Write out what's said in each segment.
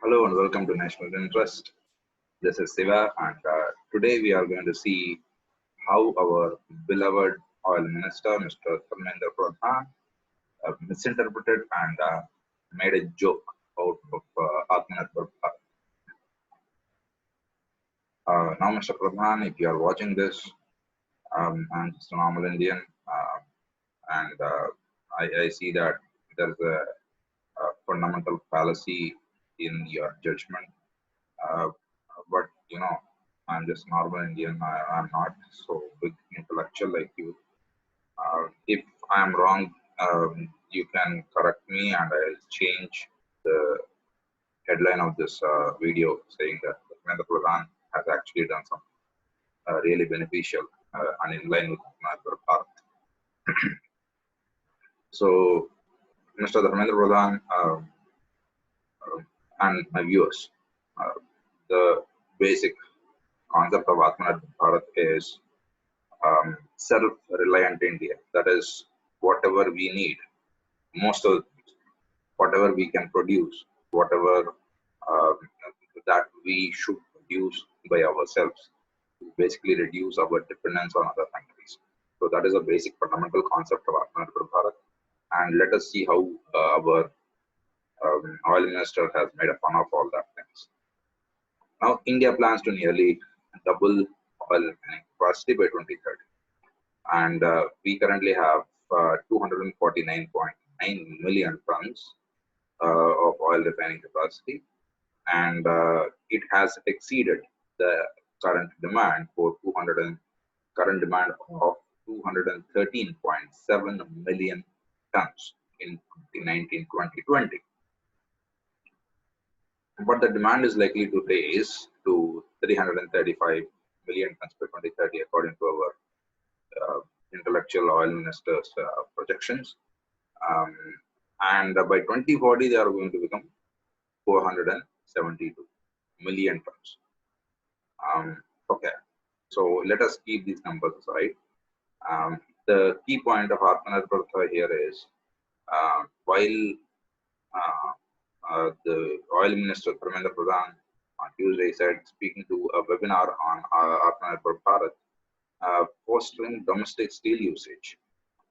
Hello and welcome to National Interest. This is Siva, and today we are going to see how our beloved oil minister, Mr. Dharmendra Pradhan, misinterpreted and made a joke out of Atma-Nirbhar Bharat. Now, Mr. Pradhan, if you are watching this, I'm just a normal Indian, and I see that there's a fundamental fallacy in your judgment. Uh, but I'm just normal Indian. I'm not so big intellectual like you. If I'm wrong, you can correct me, and I'll change the headline of this video saying that Dharmendra Pradhan has actually done something really beneficial and in line with Atma-Nirbhar Bharat. So, Mr. Dharmendra Pradhan and my viewers, uh, the basic concept of Atma-Nirbhar Bharat is self-reliant India. That is, whatever we need, most of whatever we can produce, whatever uh, that we should produce by ourselves, to basically reduce our dependence on other countries. So that is a basic fundamental concept of Atma-Nirbhar Bharat. And let us see how our oil minister has made a fun of all that things. Now, India plans to nearly double oil mining capacity by 2030. And we currently have 249.9 million tons of oil refining capacity, and it has exceeded the current demand for 200 current demand of 213.7 million tons in 2019-2020. But the demand is likely to raise to 335 million tons by 2030, according to our intellectual oil minister's projections. Um, and by 2040, they are going to become 472 million tons. Okay, so let us keep these numbers aside. The key point of Atma-Nirbhar Bharat here is while the oil minister Dharmendra Pradhan on Tuesday said, speaking to a webinar on Atma-Nirbhar Bharat, fostering domestic steel usage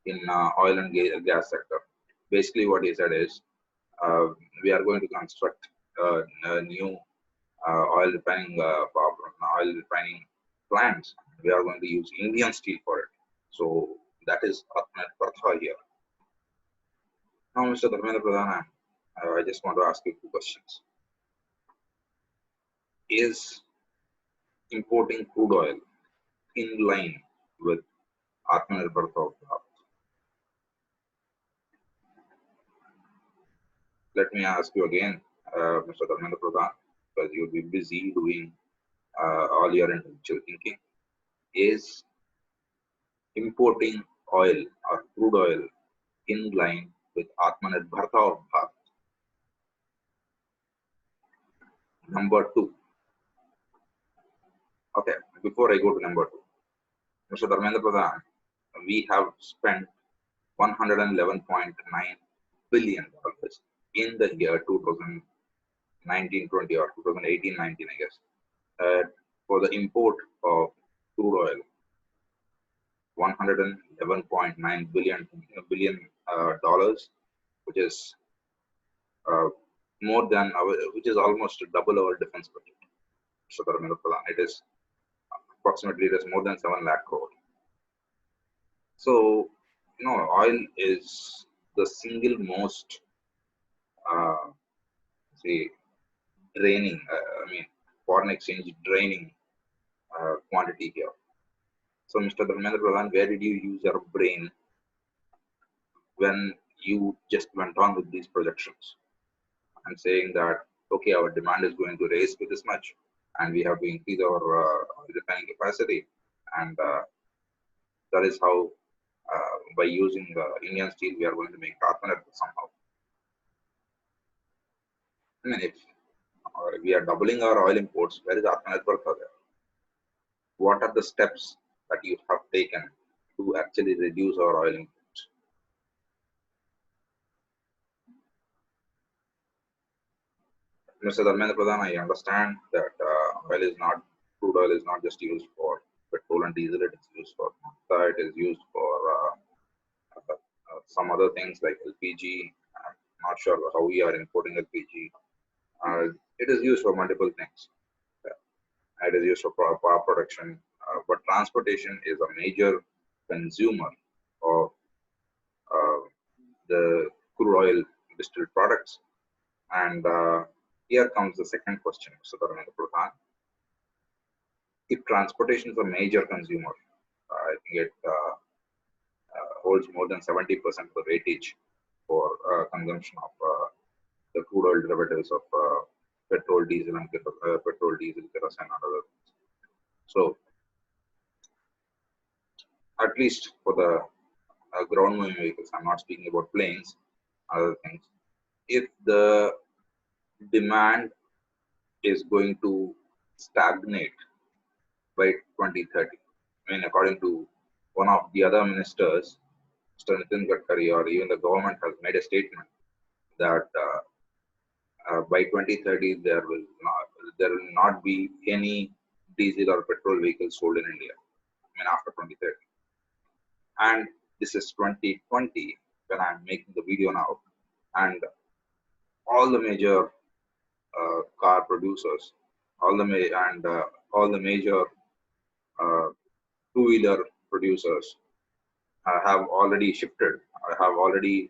in oil and gas sector. Basically, what he said is, we are going to construct a new oil refining plants. We are going to use Indian steel for it. So that is Atma-Nirbhar Bharat here. Now, Mr. Dharmendra Pradhan, I just want to ask you two questions. Is importing crude oil in line with Atma-Nirbhar Bharat? Let me ask you again, Mr. Dharmendra Pradhan, because you'll be busy doing all your intellectual thinking. Is importing oil or crude oil in line with Atma-Nirbhar Bharat? Number two. Okay, before I go to number two, Mr. Dharmendra Pradhan, we have spent $111.9 billion in the year 2019-20 or 2018-19, I guess, for the import of crude oil. 111.9 billion dollars, which is more than which is almost double our defense budget. So it is approximately more than 7 lakh crore. So oil is the single most draining. Foreign exchange draining quantity here. So, Mr. Dharmendra Pradhan, where did you use your brain when you just went on with these projections and saying that, okay, our demand is going to raise to this much and we have to increase our refining capacity, and that is how by using Indian steel we are going to make Atma-Nirbhar somehow. If we are doubling our oil imports, where is Atma-Nirbhar there? What are the steps that you have taken to actually reduce our oil imports? Mr. Dharmendra Pradhan, I understand that crude oil is not just used for petrol and diesel, it is used for naphtha, it is used for some other things like LPG. I'm not sure how we are importing LPG. It is used for multiple things. It is used for power production, but transportation is a major consumer of uh, the crude oil distilled products. And here comes the second question, Mr. Dharmendra Pradhan. If transportation is a major consumer, I think it holds more than 70% of the weightage for consumption of the crude oil derivatives of petrol, diesel, and petrol, diesel, kerosene, and other things. So, at least for the ground moving vehicles, I'm not speaking about planes, other things. If the demand is going to stagnate by 2030, I mean, according to one of the other ministers, Mr. Nitin Gadkari, or even the government has made a statement that by 2030 there will not be any diesel or petrol vehicles sold in India. I mean, after 2030, and this is 2020 when I'm making the video now, and all the major car producers, all the major uh, two-wheeler producers have already shifted, have already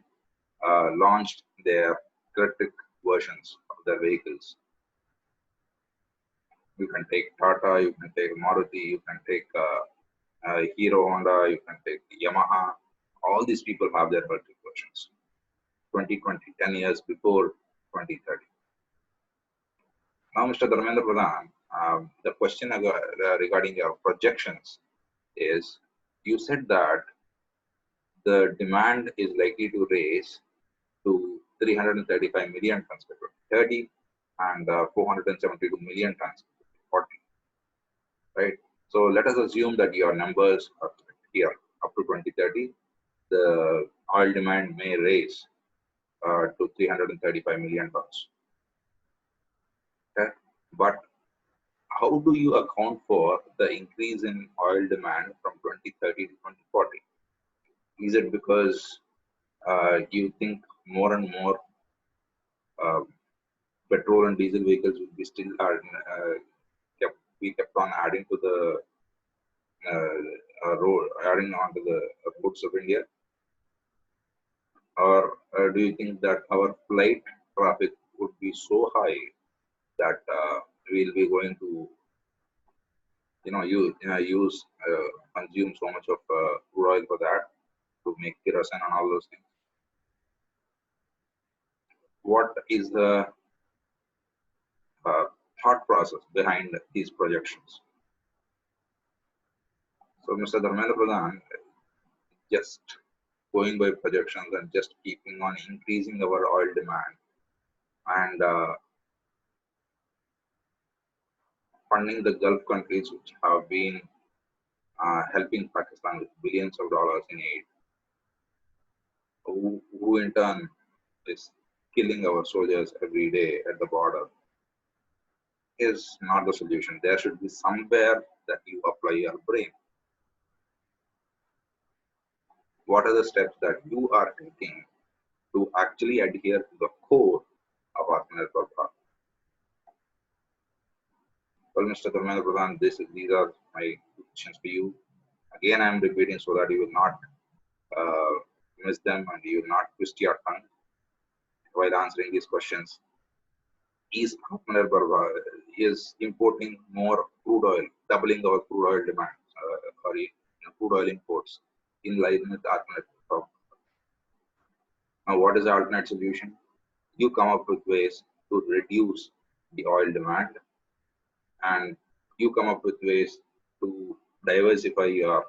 launched their electric versions of their vehicles. You can take Tata, you can take Maruti, you can take Hero Honda, you can take Yamaha. All these people have their electric versions. 2020, 10 years before 2030. Now, Mr. Dharmendra Pradhan, the question regarding your projections is, you said that the demand is likely to raise to 335 million tons by 2030 and 472 million tons by 2040, right? So let us assume that your numbers are here up to 2030. The oil demand may raise to 335 million tons. Okay? But how do you account for the increase in oil demand from 2030 to 2040? Is it because you think more and more uh, petrol and diesel vehicles will be still kept on adding to the road, adding on to the roads of India? Or do you think that our flight traffic would be so high that we'll be going to, consume so much of crude oil for that to make kerosene and all those things? What is the uh, thought process behind these projections? So, Mr. Dharmendra Pradhan, just going by projections and just keeping on increasing our oil demand and funding the Gulf countries which have been helping Pakistan with billions of dollars in aid, who in turn is killing our soldiers every day at the border, is not the solution. There should be somewhere that you apply your brain. What are the steps that you are taking to actually adhere to the core of Atma-Nirbhar Bharat? Well, Mr. Dharmendra Pradhan, these are my questions to you. Again, I am repeating so that you will not uh, miss them and you will not twist your tongue while answering these questions. Is Atma-Nirbhar Bharat is importing more crude oil, doubling our crude oil demand, crude oil imports in line with Atma-Nirbhar? Now, what is the alternate solution? You come up with ways to reduce the oil demand, and you come up with ways to diversify your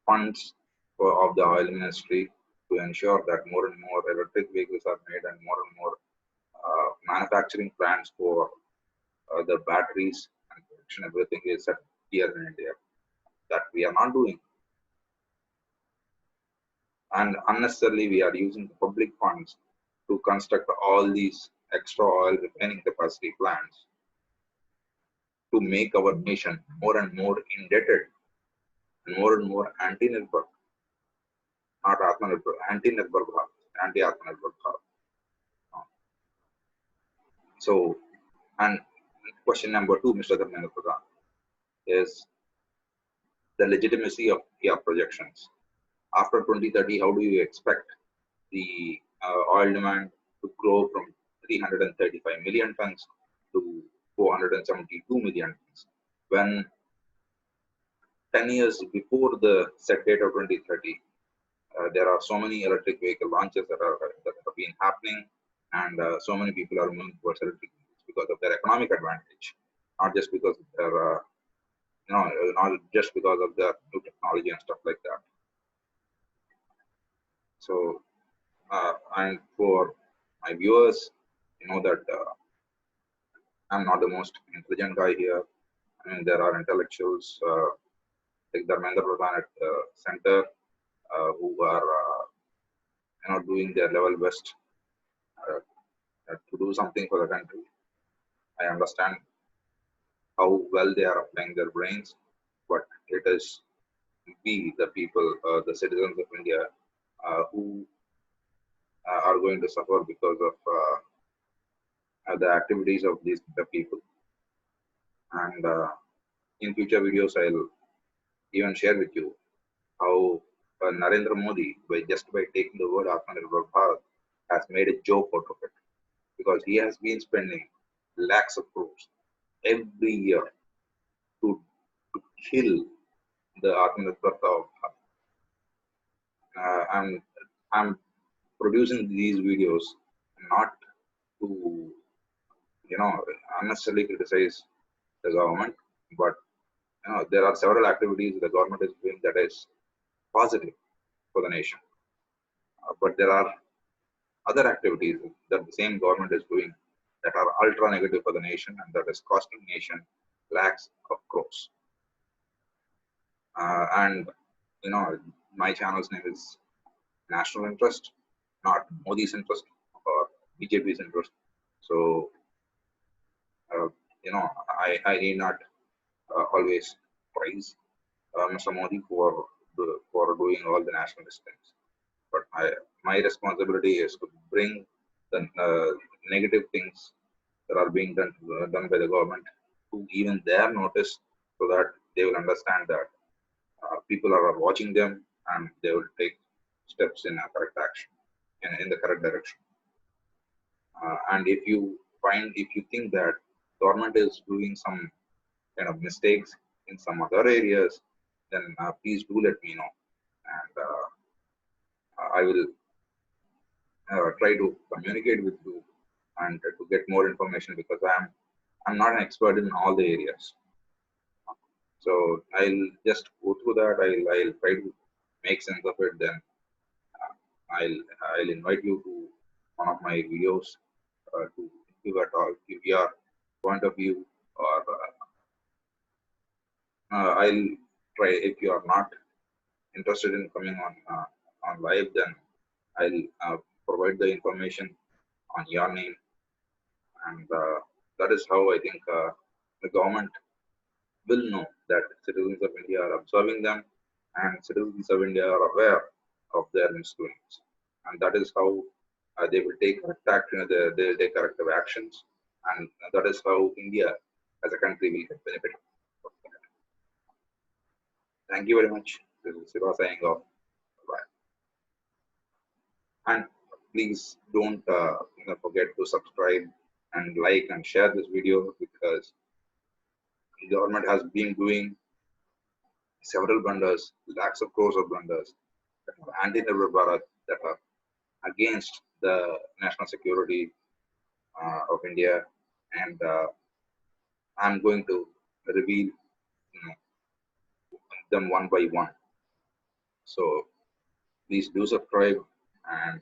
funds of the oil ministry to ensure that more and more electric vehicles are made and more manufacturing plants for the batteries and production, everything is set here in India. That we are not doing. And unnecessarily, we are using public funds to construct all these extra oil refining capacity plants to make our nation more and more indebted and more anti-Nirbhar, not Atma-Nirbhar, anti-Nirbhar Bharat, anti-Atma-Nirbhar Bharat. So, and question number two, Mr. Dharmendra Pradhan, is the legitimacy of your projections. After 2030, how do you expect the oil demand to grow from 335 million tons to 472 million tons? When 10 years before the set date of 2030, there are so many electric vehicle launches that have been happening, and so many people are moving towards electric vehicles because of their economic advantage, not just because of their not just because of their new technology and stuff like that. So, and for my viewers, you know that I'm not the most intelligent guy here. I mean, there are intellectuals like Dharmendra Pradhan at the center who are doing their level best to do something for the country. I understand how well they are applying their brains, but it is we, the people, the citizens of India, who are going to suffer because of the activities of these the people. And in future videos, I'll even share with you how Narendra Modi, by taking the word Atma-Nirbhar Bharat, has made a joke out of it, because he has been spending lakhs of crores every year to kill the Atma-Nirbhar Bharat. I'm producing these videos not to unnecessarily criticize the government, but there are several activities the government is doing that is positive for the nation, but there are other activities that the same government is doing that are ultra negative for the nation, and that is costing nation lakhs of crores. And my channel's name is National Interest, not Modi's interest or BJP's interest. So uh, I need not always praise Mr. Modi for doing all the nationalist things, but my responsibility is to bring the negative things that are being done by the government to even their notice, so that they will understand that people are watching them and they will take steps in a correct action, in the correct direction. And if you think that government is doing some kind of mistakes in some other areas, then please do let me know, and I will try to communicate with you and to get more information, because I'm not an expert in all the areas. So I'll just go through that. I'll try to make sense of it. Then uh, I'll invite you to one of my videos to give your point of view, or I'll try. If you are not interested in coming on live, then I'll provide the information on your name, and that is how I think the government will know that citizens of India are observing them, and citizens of India are aware of their misdoings, and that is how they will take correct action, they will take corrective actions, and that is how India as a country will get benefit of that. Thank you very much. This is Siva saying off. Bye. And please don't forget to subscribe and like and share this video, because the government has been doing several blunders, lakhs of crores of blunders that are anti-Nirbhar Bharat, that are against the national security of India, and I'm going to reveal them one by one. So please do subscribe and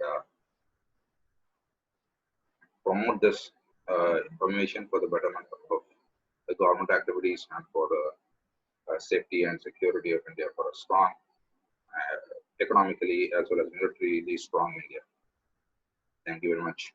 promote this information for the betterment of the government activities and for the safety and security of India, for a strong, economically as well as militarily strong India. Thank you very much.